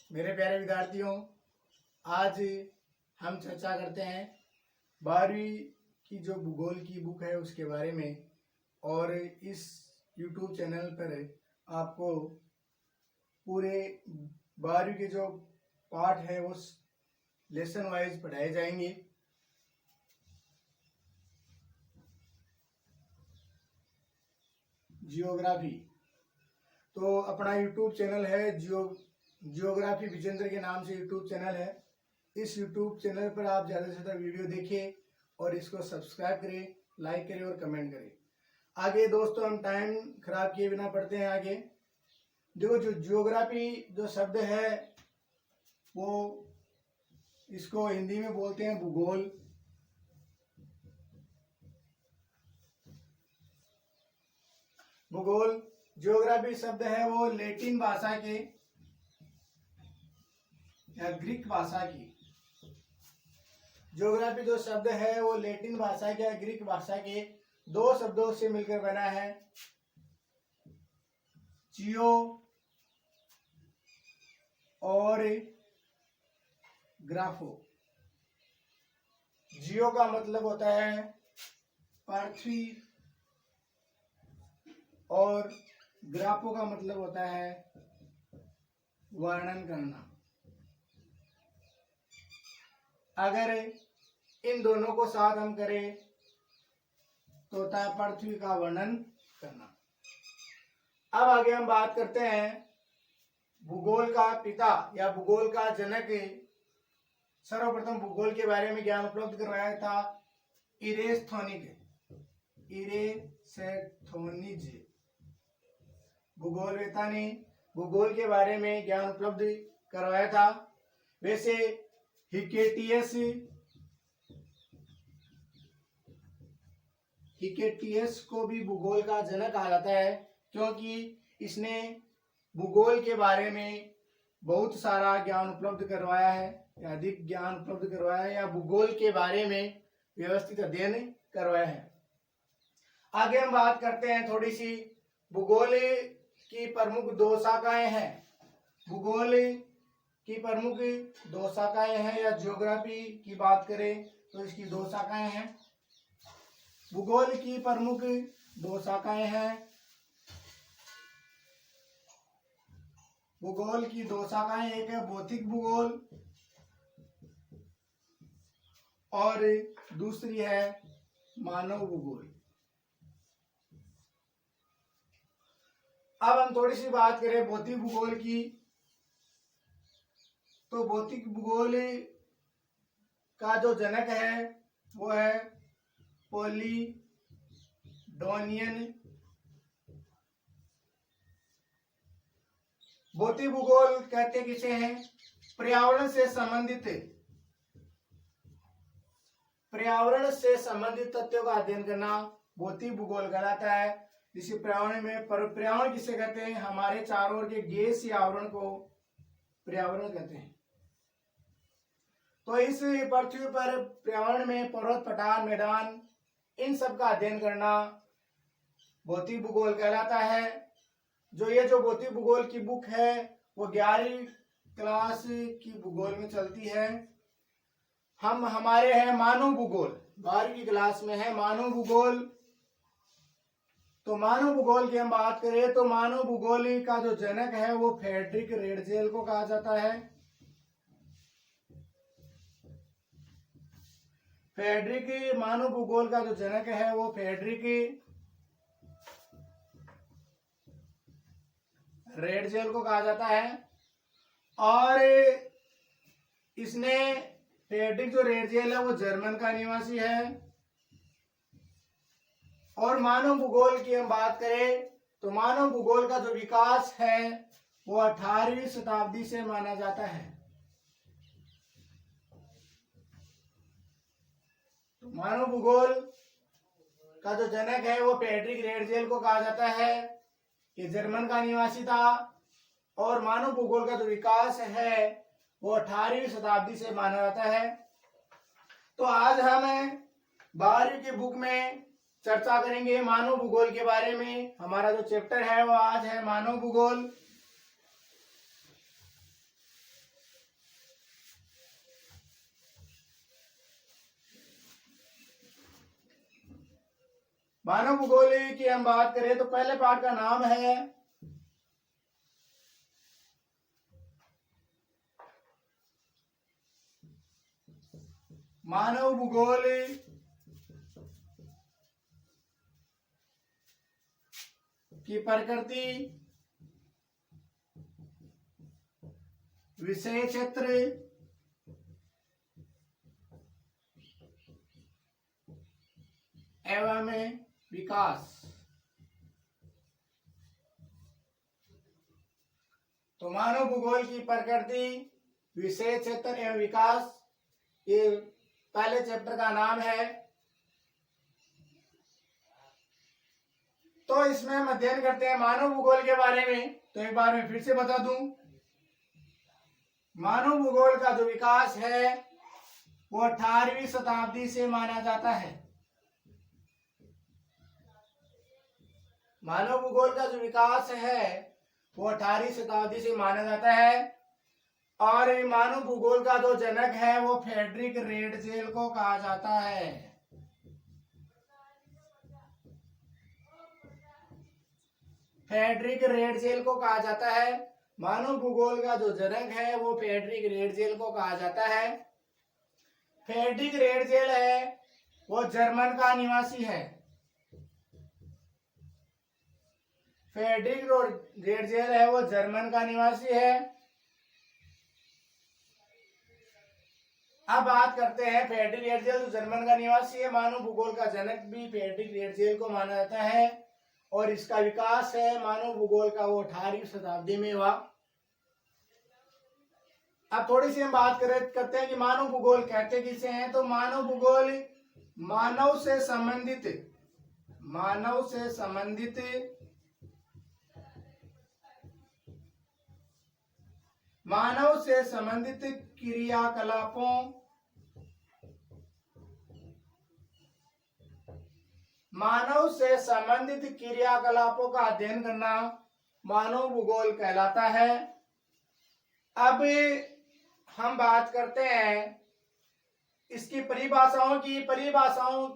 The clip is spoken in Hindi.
मेरे प्यारे विद्यार्थियों, आज हम चर्चा करते हैं 12वीं की जो भूगोल की बुक है उसके बारे में। और इस YouTube चैनल पर आपको पूरे 12वीं के जो पाठ है वो लेसन वाइज पढ़ाए जाएंगे। जियोग्राफी, तो अपना YouTube चैनल है जियोग्राफी विजेंद्र के नाम से YouTube चैनल है। इस YouTube चैनल पर आप ज़्यादा से ज़्यादा वीडियो देखिए और इसको सब्सक्राइब करें, लाइक करें और कमेंट करें। आगे दोस्तों हम टाइम खराब किए बिना पढ़ते हैं आगे। जो जियोग्राफी जो शब्द है वो इसको हिंदी में बोलते हैं भूगोल। भूगोल जियोग्राफी शब्द है वो लैटिन भाषा के या ग्रीक भाषा की। ज्योग्राफी जो शब्द है वो लैटिन भाषा के या ग्रीक भाषा के दो शब्दों से मिलकर बना है। जियो और ग्राफो। जियो का मतलब होता है पृथ्वी और ग्राफो का मतलब होता है वर्णन करना। अगर इन दोनों को साथ हम करें तो होता है पृथ्वी का वर्णन करना। अब आगे हम बात करते हैं भूगोल का पिता या भूगोल का जनक। सर्वप्रथम भूगोल के बारे में ज्ञान उपलब्ध करवाया था इरेस्थोनिज भूगोलवेता ने भूगोल के बारे में ज्ञान उपलब्ध करवाया था। वैसे हिकेटियस को भी भूगोल का जनक कहा जाता है, क्योंकि इसने भूगोल के बारे में बहुत सारा ज्ञान उपलब्ध करवाया है या अधिक ज्ञान उपलब्ध करवाया है या भूगोल के बारे में व्यवस्थित अध्ययन करवाया है। आगे हम बात करते हैं थोड़ी सी भूगोल की प्रमुख दो शाखाएं हैं। भूगोल की प्रमुख दो शाखाएं हैं या ज्योग्राफी की बात करें तो इसकी दो शाखाएं हैं। भूगोल की प्रमुख दो शाखाएं हैं। भूगोल की दो शाखाएं, एक है भौतिक भूगोल और दूसरी है मानव भूगोल। अब हम थोड़ी सी बात करें भौतिक भूगोल की, तो भौतिक भूगोल का जो जनक है वो है पोलिडोनियन। भौतिक भूगोल कहते किसे हैं? पर्यावरण से संबंधित तथ्यों का अध्ययन करना भौतिक भूगोल कहलाता है। जिसे पर्यावरण किसे कहते हैं? हमारे चारों ओर के गैस या आवरण को पर्यावरण कहते हैं। तो इस पृथ्वी पर पर्यावरण में पर्वत, पठार, मैदान, इन सब का अध्ययन करना भौतिक भूगोल कहलाता है। जो भौतिक भूगोल की बुक है वो 11वीं क्लास की भूगोल में चलती है। हमारे हैं मानव भूगोल, 12वीं क्लास में है मानव भूगोल। तो मानव भूगोल की हम बात करें तो मानव भूगोल का जो जनक है वो फ्रेडरिक रेडजेल को कहा जाता है। मानव भूगोल का जो जनक है वो फ्रेडरिक रेडजेल को कहा जाता है। और इसने फ्रेडरिक जो रेडजेल है वो जर्मन का निवासी है। और मानव भूगोल की हम बात करें तो मानव भूगोल का जो विकास है वो 18वीं शताब्दी से माना जाता है। तो मानव भूगोल का जो जनक है वो फ्रेडरिक रेडजेल को कहा जाता है। ये जर्मन का निवासी था। और मानव भूगोल का जो विकास है वो 18वीं शताब्दी से माना जाता है। तो आज हम 12वीं की बुक में चर्चा करेंगे मानव भूगोल के बारे में। हमारा जो चैप्टर है वो आज है मानव भूगोल। मानव भूगोल की हम बात करें तो पहले पाठ का नाम है मानव भूगोल की प्रकृति, विषय क्षेत्र एवं विकास। तो मानव भूगोल की प्रकृति, विषय क्षेत्र एवं विकास, ये पहले चैप्टर का नाम है। तो इसमें हम अध्ययन करते हैं मानव भूगोल के बारे में। तो एक बार मैं फिर से बता दूं, मानव भूगोल का जो विकास है वो 18वीं शताब्दी से माना जाता है। मानव भूगोल का जो विकास है वो 18वीं शताब्दी से माना जाता है। और मानव भूगोल का जो जनक है वो फ्रेडरिक रेडजेल को कहा जाता है। फ्रेडरिक रेडजेल को कहा जाता है। मानव भूगोल का जो जनक है वो फ्रेडरिक रेडजेल को कहा जाता है। फ्रेडरिक रेडजेल है वो जर्मन का निवासी है। फ्रेडरिक रेडजेल है वो जर्मन का निवासी है। अब बात करते हैं फ्रेडरिक रेडजेल जो जर्मन का निवासी है। मानव भूगोल का जनक भी फ्रेडरिक रेडजेल को माना जाता है और इसका विकास है मानव भूगोल का वो 18वीं शताब्दी में हुआ। अब थोड़ी सी हम बात करते हैं कि मानव भूगोल कहते किसे हैं। तो मानव भूगोल मानव से संबंधित क्रियाकलापों का अध्ययन करना मानव भूगोल कहलाता है। अब हम बात करते हैं इसकी परिभाषाओं की। परिभाषाओं